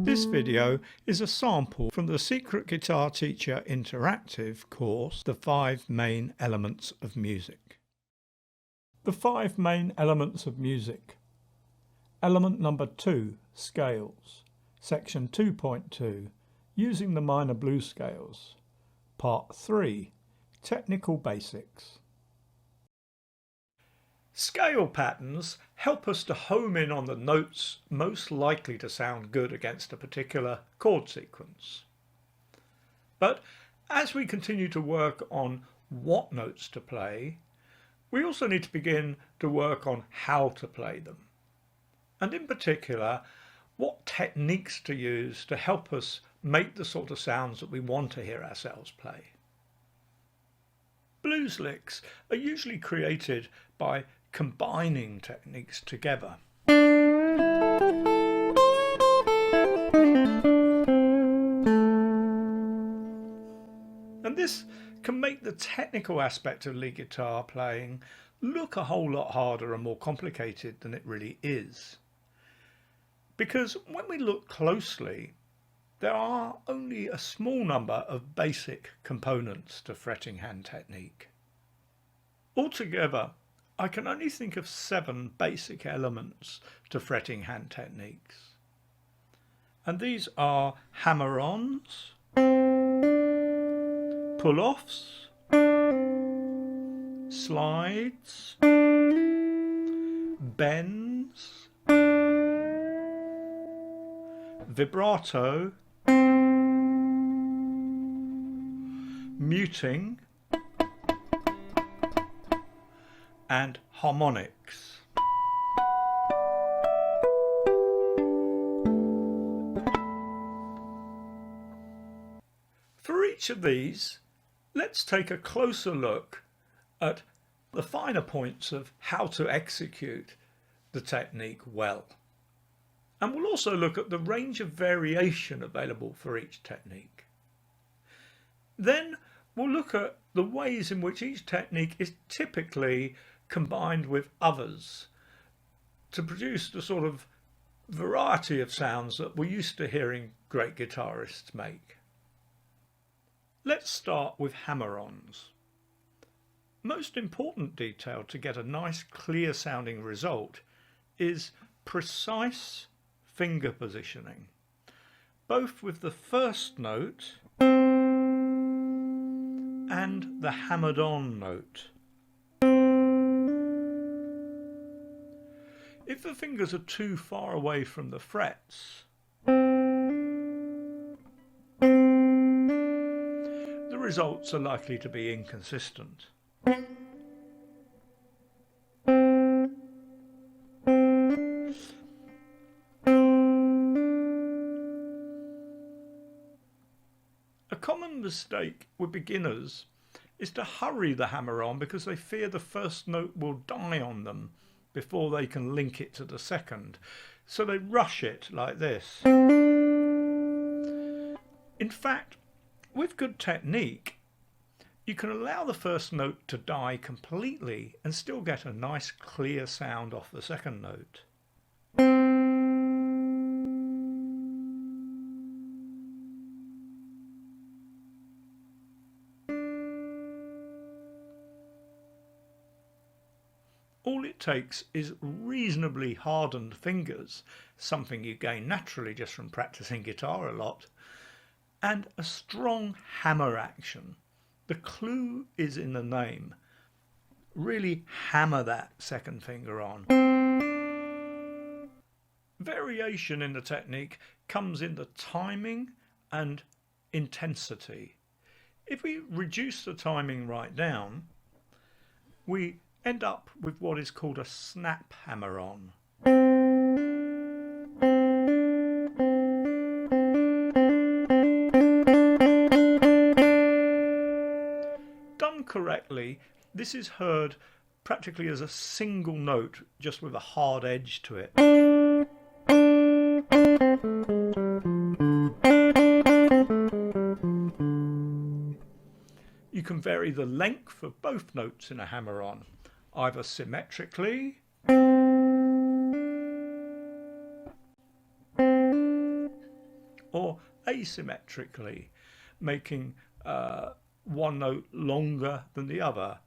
This video is a sample from the Secret Guitar Teacher Interactive course, The 5 Main Elements of Music. The 5 main elements of music. Element number 2, scales. Section 2.2, using the minor blues scales. Part 3, technical basics. Scale patterns help us to home in on the notes most likely to sound good against a particular chord sequence. But as we continue to work on what notes to play, we also need to begin to work on how to play them. And in particular, what techniques to use to help us make the sort of sounds that we want to hear ourselves play. Blues licks are usually created by combining techniques together. And this can make the technical aspect of lead guitar playing look a whole lot harder and more complicated than it really is. Because when we look closely, there are only a small number of basic components to fretting hand technique. Altogether, I can only think of 7 basic elements to fretting hand techniques. And these are hammer-ons, pull-offs, slides, bends, vibrato, muting, and harmonics. For each of these, let's take a closer look at the finer points of how to execute the technique well. And we'll also look at the range of variation available for each technique. Then we'll look at the ways in which each technique is typically combined with others to produce the sort of variety of sounds that we're used to hearing great guitarists make. Let's start with hammer-ons. Most important detail to get a nice clear sounding result is precise finger positioning, both with the first note and the hammered-on note. If the fingers are too far away from the frets, the results are likely to be inconsistent. A common mistake with beginners is to hurry the hammer-on because they fear the first note will die on them before they can link it to the second. So they rush it like this. In fact, with good technique, you can allow the first note to die completely and still get a nice clear sound off the second note. All it takes is reasonably hardened fingers, something you gain naturally just from practicing guitar a lot, and a strong hammer action. The clue is in the name. Really hammer that second finger on. Variation in the technique comes in the timing and intensity. If we reduce the timing right down, we end up with what is called a snap hammer-on. Done correctly, this is heard practically as a single note, just with a hard edge to it. You can vary the length of both notes in a hammer-on, either symmetrically or asymmetrically, making one note longer than the other.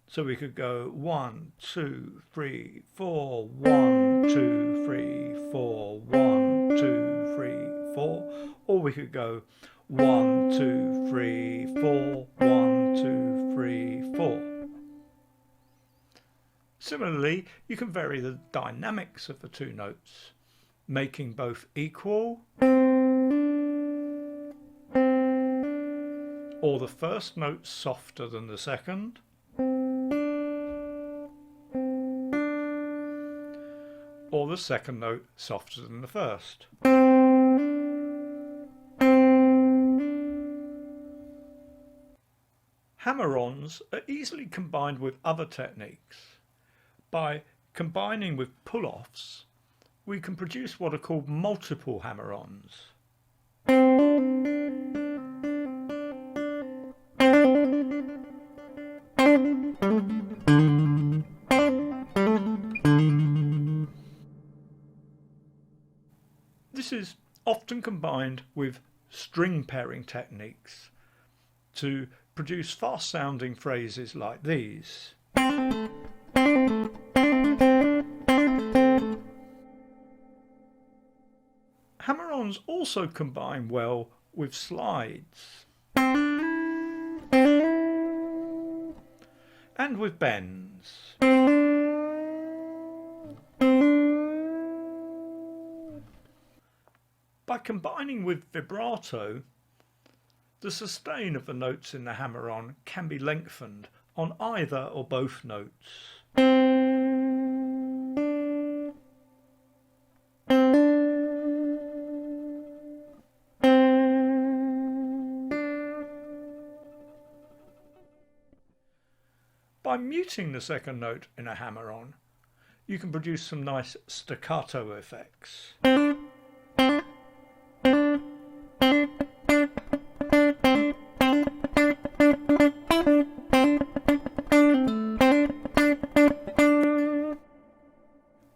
So we could go 1, 2, 3, 4, 1, 2, 3, 4, 1, 2, 3, 4, or we could go 1, 2, 3, 4, 1, 2, 3, 4. Similarly, you can vary the dynamics of the two notes, making both equal or the first note softer than the second, or the second note softer than the first. Hammer-ons are easily combined with other techniques. By combining with pull-offs, we can produce what are called multiple hammer-ons. This is often combined with string pairing techniques to produce fast sounding phrases like these. Hammer-ons also combine well with slides and with bends. By combining with vibrato, the sustain of the notes in the hammer-on can be lengthened on either or both notes. By muting the second note in a hammer-on, you can produce some nice staccato effects.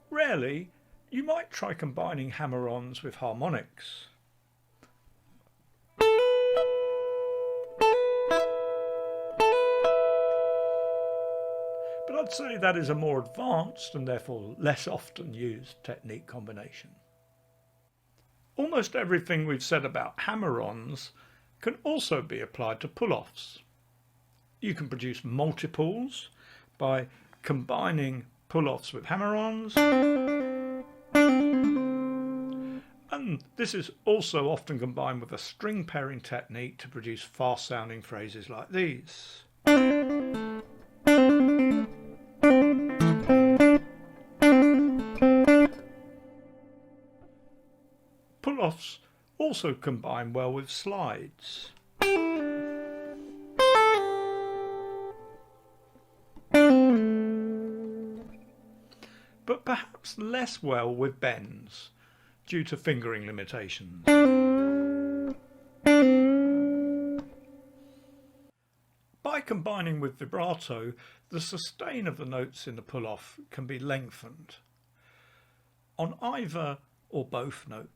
Rarely, you might try combining hammer-ons with harmonics. But I'd say that is a more advanced and therefore less often used technique combination. Almost everything we've said about hammer-ons can also be applied to pull-offs. You can produce multiples by combining pull-offs with hammer-ons, and this is also often combined with a string pairing technique to produce fast sounding phrases like these. Pull-offs also combine well with slides. But perhaps less well with bends due to fingering limitations. By combining with vibrato, the sustain of the notes in the pull-off can be lengthened on either or both notes.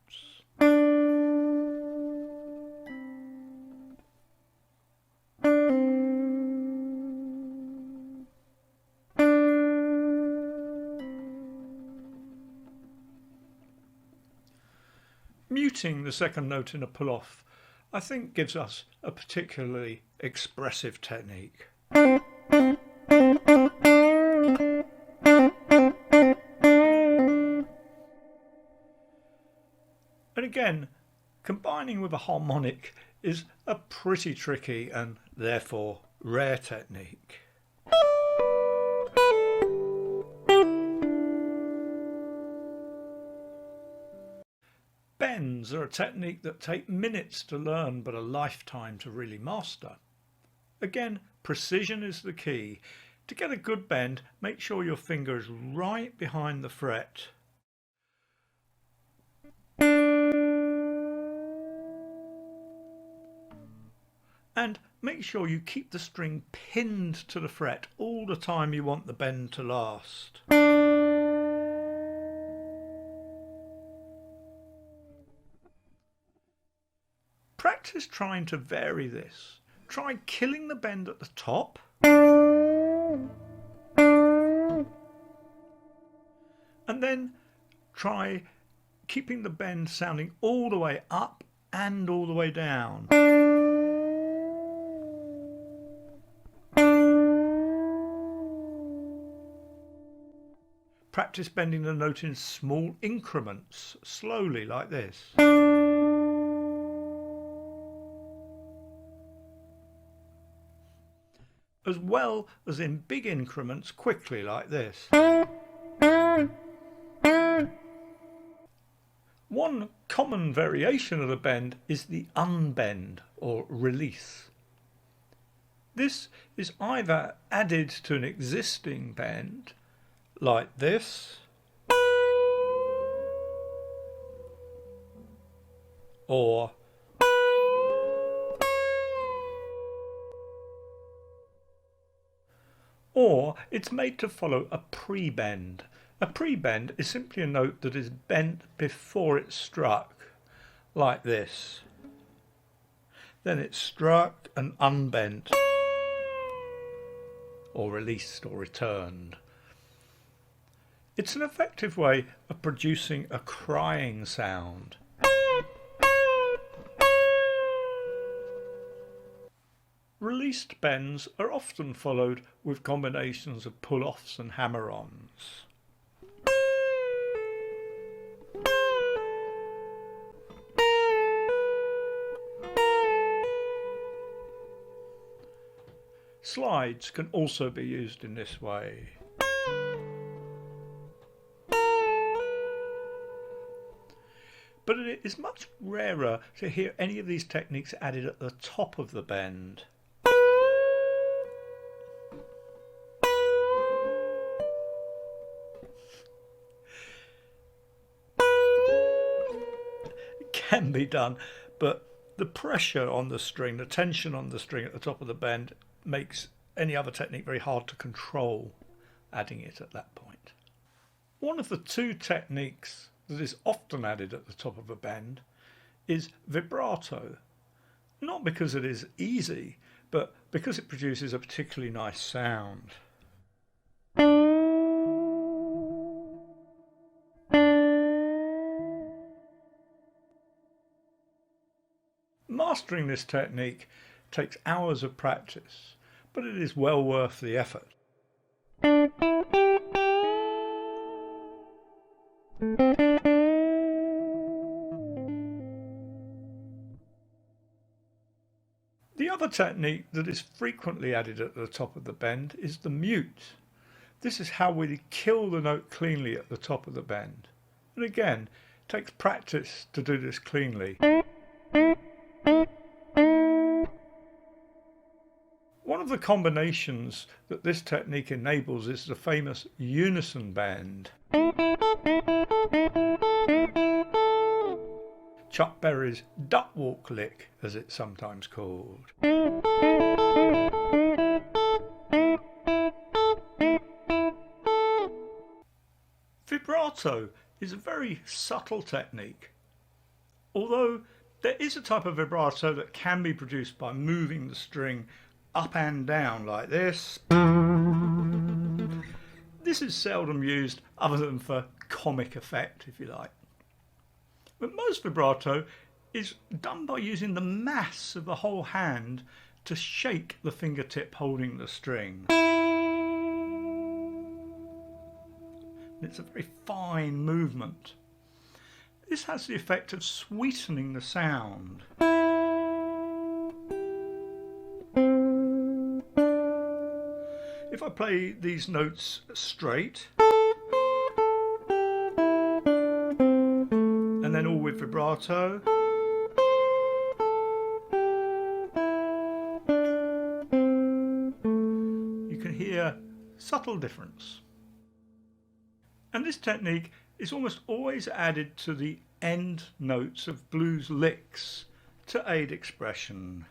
Muting the second note in a pull-off, I think, gives us a particularly expressive technique. And again, combining with a harmonic is a pretty tricky and therefore rare technique. Bends are a technique that take minutes to learn but a lifetime to really master. Again, precision is the key. To get a good bend, make sure your finger is right behind the fret. And make sure you keep the string pinned to the fret all the time you want the bend to last. practice trying to vary this. Try killing the bend at the top and then try keeping the bend sounding all the way up and all the way down. Practice bending the note in small increments, slowly like this. As well as in big increments, quickly like this. One common variation of the bend is the unbend or release. This is either added to an existing bend like this, or it's made to follow a pre-bend. A pre-bend is simply a note that is bent before it's struck, like this. Then it's struck and unbent, or released or returned. It's an effective way of producing a crying sound. Released bends are often followed with combinations of pull-offs and hammer-ons. Slides can also be used in this way. But it is much rarer to hear any of these techniques added at the top of the bend. It can be done, but the pressure on the string, the tension on the string at the top of the bend, makes any other technique very hard to control, adding it at that point. One of the two techniques that is often added at the top of a bend is vibrato, not because it is easy, but because it produces a particularly nice sound. Mastering this technique takes hours of practice, but it is well worth the effort. The other technique that is frequently added at the top of the bend is the mute. This is how we kill the note cleanly at the top of the bend. And again, it takes practice to do this cleanly. One of the combinations that this technique enables is the famous unison bend. Chuck Berry's duck walk lick, as it's sometimes called. Vibrato is a very subtle technique. Although there is a type of vibrato that can be produced by moving the string up and down like this. This is seldom used other than for comic effect, if you like. But most vibrato is done by using the mass of the whole hand to shake the fingertip holding the string. It's a very fine movement. This has the effect of sweetening the sound. If I play these notes straight, and then all with vibrato, you can hear subtle difference. And this technique is almost always added to the end notes of blues licks to aid expression.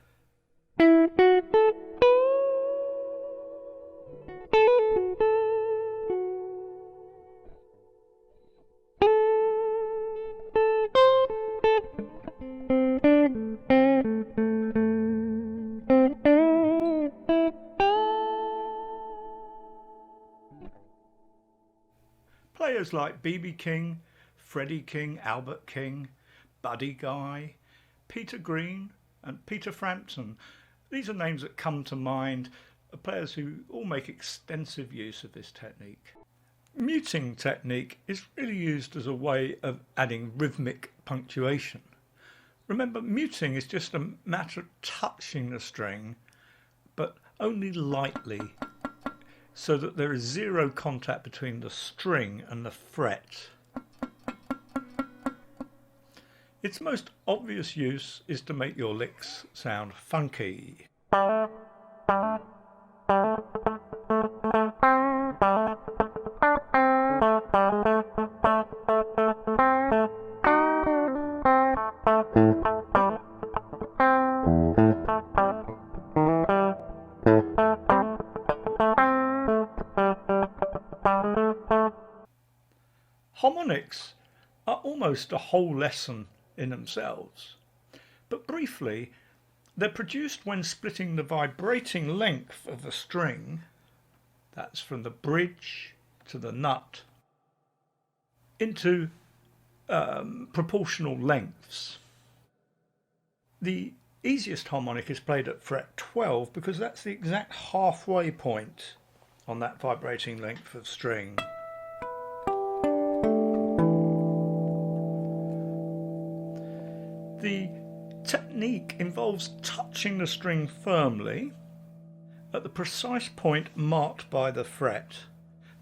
players like B.B. King, Freddie King, Albert King, Buddy Guy, Peter Green and Peter Frampton. These are names that come to mind, players who all make extensive use of this technique. Muting technique is really used as a way of adding rhythmic punctuation. Remember, muting is just a matter of touching the string, but only lightly, so that there is zero contact between the string and the fret. Its most obvious use is to make your licks sound funky. Harmonics are almost a whole lesson in themselves, but briefly, they're produced when splitting the vibrating length of the string, that's from the bridge to the nut, into proportional lengths. The easiest harmonic is played at fret 12 because that's the exact halfway point on that vibrating length of string. The technique involves touching the string firmly at the precise point marked by the fret,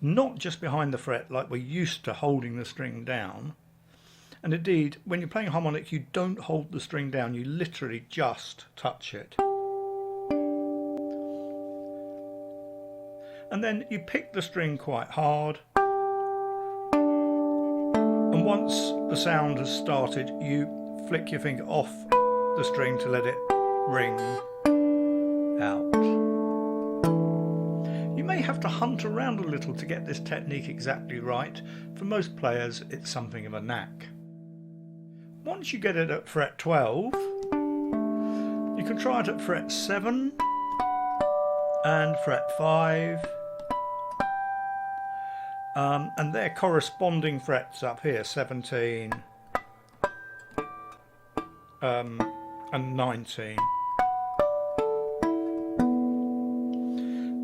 not just behind the fret like we're used to holding the string down. And indeed, when you're playing harmonic, you don't hold the string down, you literally just touch it. And then you pick the string quite hard, and once the sound has started, you flick your finger off the string to let it ring out. You may have to hunt around a little to get this technique exactly right. For most players, it's something of a knack. Once you get it at fret 12, you can try it at fret 7 and fret 5, and their corresponding frets up here, 17 and 19.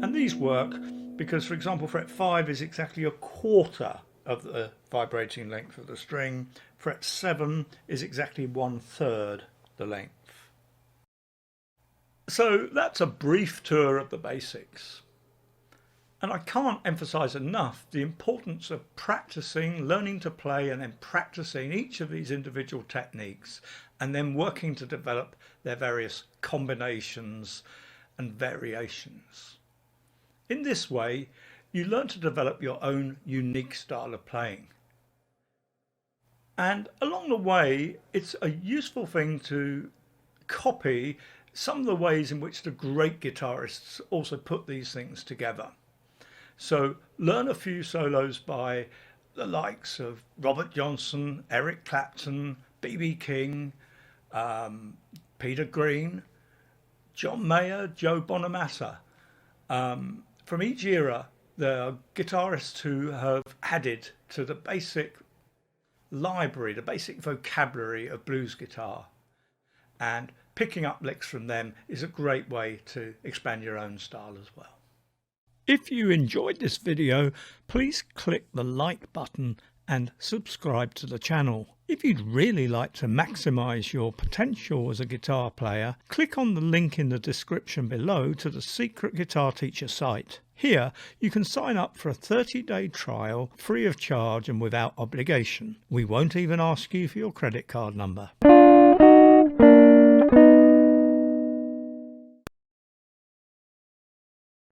And these work because, for example, fret 5 is exactly a quarter of the vibrating length of the string. Fret 7 is exactly 1/3 the length. So that's a brief tour of the basics. And I can't emphasize enough the importance of practicing, learning to play, and then practicing each of these individual techniques, and then working to develop their various combinations and variations. In this way, you learn to develop your own unique style of playing. And along the way, it's a useful thing to copy some of the ways in which the great guitarists also put these things together. So learn a few solos by the likes of Robert Johnson, Eric Clapton, B.B. King, Peter Green, John Mayer, Joe Bonamassa. From each era, there are guitarists who have added to the basic library, the basic vocabulary of blues guitar. And picking up licks from them is a great way to expand your own style as well. If you enjoyed this video, please click the like button and subscribe to the channel. If you'd really like to maximize your potential as a guitar player, click on the link in the description below to the Secret Guitar Teacher site. Here, you can sign up for a 30-day trial free of charge and without obligation. We won't even ask you for your credit card number.